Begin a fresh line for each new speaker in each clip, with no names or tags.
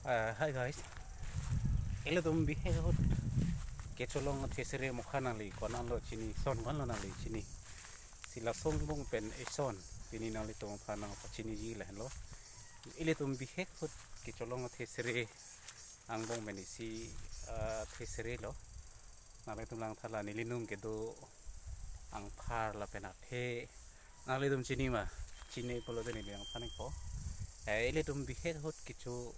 Hi guys, ele tum bihe hot kecolong thesere mokhana li konan lo chini son kon lo na li chini sila song bong pen e son chini na li tum phana pa chini ji len lo ele tum bihe hot kecolong thesere ang bong meni si thesere lo na le tum lang thala ni linung ke do ang phar la pen the na le tum chini ma chini polo de ni yang phanik po ele tum bihe hot kichu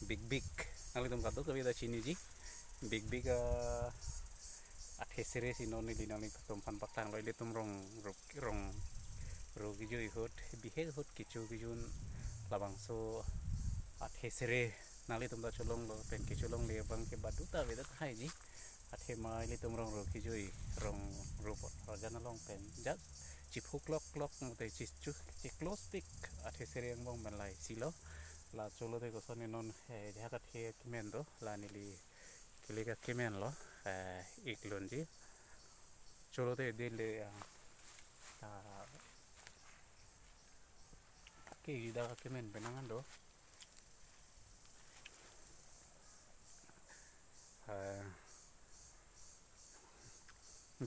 big nang litum kado kabi da chini ji big athesere sinon ni linang ni tum pan patang lo litum rong rogi jo ihot bihe hot kichu kijun labang so athesere nang litum da cholong lo pen kicholong le bang ke batu ta veda khai ji athe ma litum rong rogi jo rong robot rajana long pen jat chipuk lok mute chichu close pick athesere ang bong ban lai silo la cholo de ko son non jaga the kimendo la nili kiliga kimen lo iklonji cholo de dele ta ke ida kimen benangan do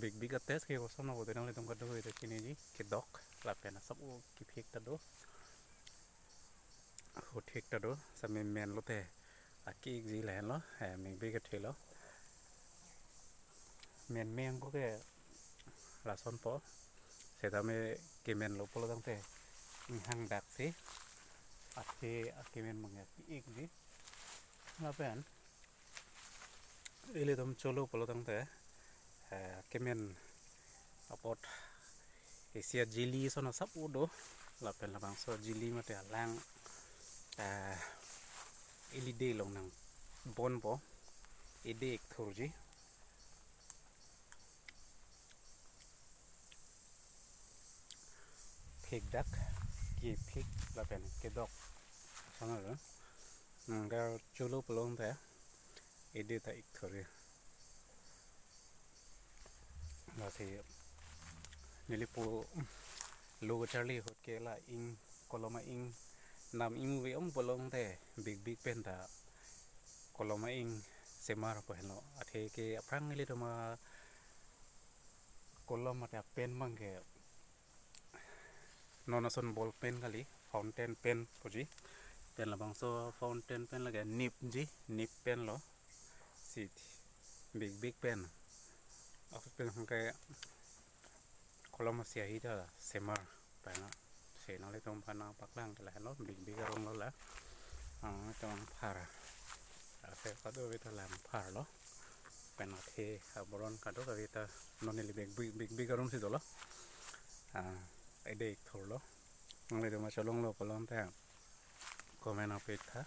big ates ke ko sono ko de nang le tum ka do de chini ji ke dok la pena sab u ki phek ta do ho thik ta do sa men lo te aki ji len lo mình bi cái lo men có cái là son po sẽ ta me cái men lo polo tang te hang dak si ake men mangya ik ji na pen ile dom cholo polo tang te cái men apot Asia jili sono sap udo la pen la bang so jili ma te lang ilide long nang bon po ide ek thurji phek dak ki phek la pen ke dok sana ro ga cholo polong te ide ta ek thuri la se nilipo logo charlie hot ke la ing koloma ing nam ing we om polong te big pen ta koloma ing semar po hello athe ke aprang ile to ma koloma ta pen mangke nonason ball pen kali fountain pen poji pen la bang so fountain pen lage nip pen lo si big pen of pen ke koloma sia hi ta semar pa na se na le tom pana paklang la lo big rong lo la tong phar se ka do vita lam phar lo pen athe aboron ka do ka vita noneli big rom si do lo ai de thor lo nang le ma cholong lo polon ta comment apet tha